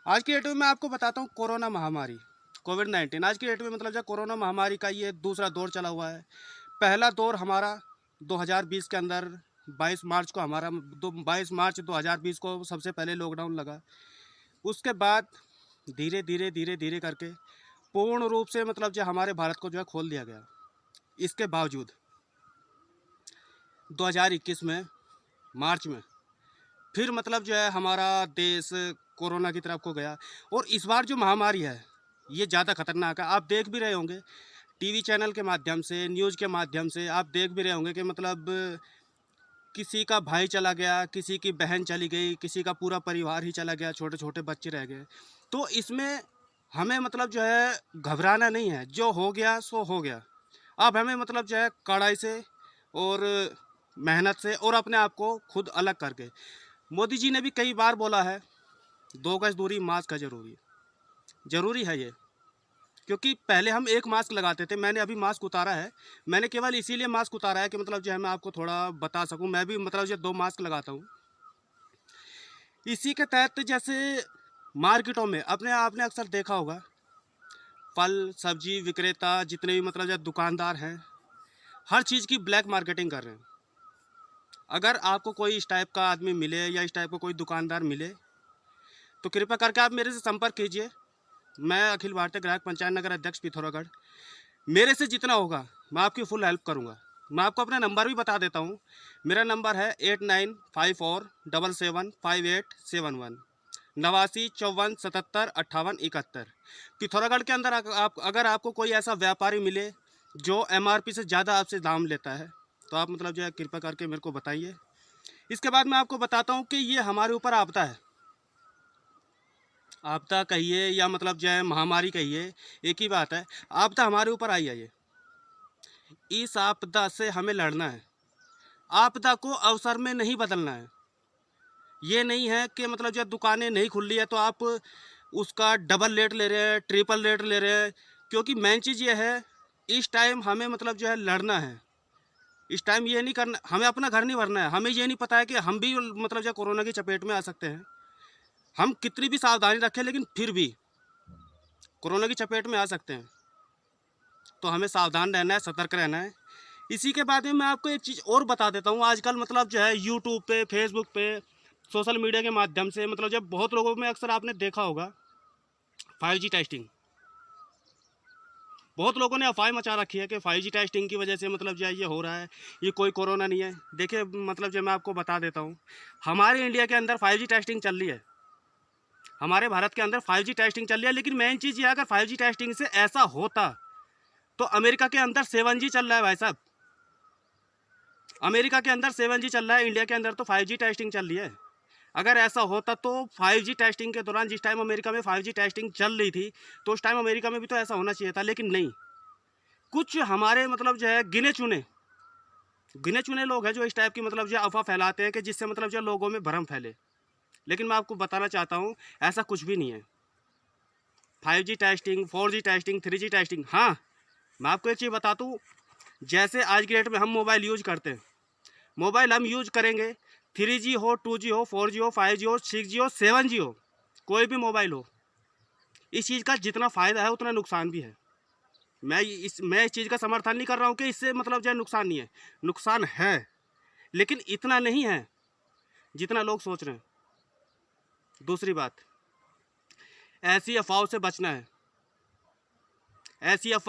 आज की डेट में मैं आपको बताता हूँ कोरोना महामारी, कोविड-19। आज की डेट में मतलब जो कोरोना महामारी का ये दूसरा दौर चला हुआ है। पहला दौर हमारा 2020 के अंदर 22 मार्च को हमारा 22 मार्च 2020 को सबसे पहले लॉकडाउन लगा। उसके बाद धीरे-धीरे करके पूर्ण रूप से मतलब जो हमारे भारत को जो है खोल दिया गया। इसके बावजूद 2021 में मार्च में फिर मतलब जो है हमारा देश कोरोना की तरफ को गया। और इस बार जो महामारी है ये ज़्यादा खतरनाक है। आप देख भी रहे होंगे टीवी चैनल के माध्यम से, न्यूज़ के माध्यम से आप देख भी रहे होंगे कि मतलब किसी का भाई चला गया, किसी की बहन चली गई, किसी का पूरा परिवार ही चला गया, छोटे छोटे बच्चे रह गए। तो इसमें हमें मतलब जो है घबराना नहीं है, जो हो गया सो हो गया। अब हमें मतलब जो है कड़ाई से और मेहनत से और अपने आप को खुद अलग करके, मोदी जी ने भी कई बार बोला है 2 गज दूरी, मास्क है ज़रूरी है ये। क्योंकि पहले हम एक मास्क लगाते थे, मैंने अभी मास्क उतारा है। मैंने केवल इसीलिए मास्क उतारा है कि मतलब जो है मैं आपको थोड़ा बता सकूं। मैं भी मतलब जो 2 मास्क लगाता हूं। इसी के तहत जैसे मार्केटों में अपने आपने अक्सर देखा होगा, फल सब्जी विक्रेता जितने भी मतलब जो दुकानदार हैं, हर चीज़ की ब्लैक मार्केटिंग कर रहे हैं। अगर आपको कोई इस टाइप का आदमी मिले या इस टाइप का कोई दुकानदार मिले तो कृपया करके आप मेरे से संपर्क कीजिए। मैं अखिल भारतीय ग्राहक पंचायत नगर अध्यक्ष पिथौरागढ़। मेरे से जितना होगा मैं आपकी फुल हेल्प करूंगा। मैं आपको अपना नंबर भी बता देता हूं। मेरा नंबर है 8954775871, 8954775871। पिथौरागढ़ के अंदर अगर आपको कोई ऐसा व्यापारी मिले जो MRP से ज़्यादा आपसे दाम लेता है तो आप मतलब जो है कृपया करके मेरे को बताइए। इसके बाद मैं आपको बताता हूँ कि ये हमारे ऊपर आपदा है। आपदा कहिए या मतलब जो है महामारी कहिए, एक ही बात है। आपदा हमारे ऊपर आई है। ये इस आपदा से हमें लड़ना है। आपदा को अवसर में नहीं बदलना है। ये नहीं है कि मतलब जो दुकानें नहीं खुल रही है तो आप उसका डबल रेट ले रहे हैं, ट्रिपल रेट ले रहे हैं। क्योंकि मेन चीज़ ये है, इस टाइम हमें मतलब जो है लड़ना है। इस टाइम ये नहीं करना, हमें अपना घर नहीं भरना है। हमें ये नहीं पता है कि हम भी मतलब जो कोरोना की चपेट में आ सकते हैं। हम कितनी भी सावधानी रखें लेकिन फिर भी कोरोना की चपेट में आ सकते हैं। तो हमें सावधान रहना है, सतर्क रहना है। इसी के बाद में मैं आपको एक चीज़ और बता देता हूँ। आजकल मतलब जो है यूट्यूब पे, फेसबुक पे, सोशल मीडिया के माध्यम से मतलब जब बहुत लोगों में अक्सर आपने देखा होगा 5G टेस्टिंग। बहुत लोगों ने अफवाह मचा रखी है कि 5G टेस्टिंग की वजह से मतलब जो है ये हो रहा है, ये कोई कोरोना नहीं है। देखिए मतलब जो मैं आपको बता देता हूँ, हमारे इंडिया के अंदर 5G टेस्टिंग चल रही है। हमारे भारत के अंदर 5G टेस्टिंग चल रही है। लेकिन मेन चीज़ ये है, अगर 5G टेस्टिंग से ऐसा होता तो अमेरिका के अंदर 7G चल रहा है भाई साहब। अमेरिका के अंदर 7G चल रहा है, इंडिया के अंदर तो 5G टेस्टिंग चल रही है। अगर ऐसा होता तो 5G टेस्टिंग के दौरान, जिस टाइम अमेरिका में 5G टेस्टिंग चल रही थी, तो उस टाइम अमेरिका में भी तो ऐसा होना चाहिए था। लेकिन नहीं, कुछ हमारे मतलब जो है गिने चुने लोग हैं जो इस टाइप की मतलब जो अफवाह फैलाते हैं कि जिससे मतलब जो लोगों में भ्रम फैले। लेकिन मैं आपको बताना चाहता हूँ ऐसा कुछ भी नहीं है। 5G testing, 4G testing, 3G testing, हाँ मैं आपको एक चीज़ बता दूँ। जैसे आज की डेट में हम मोबाइल यूज करते हैं, मोबाइल हम यूज करेंगे, 3G हो, 2G हो, 4G हो, 5G हो, 6G हो, 7G हो, कोई भी मोबाइल हो, इस चीज़ का जितना फ़ायदा है उतना नुकसान भी है। मैं इस चीज़ का समर्थन नहीं कर रहा हूँ कि इससे मतलब जो है नुकसान नहीं है। नुकसान है लेकिन इतना नहीं है जितना लोग सोच रहे हैं। दूसरी बात, ऐसी अफवाहों से बचना है। ऐसी अफवाह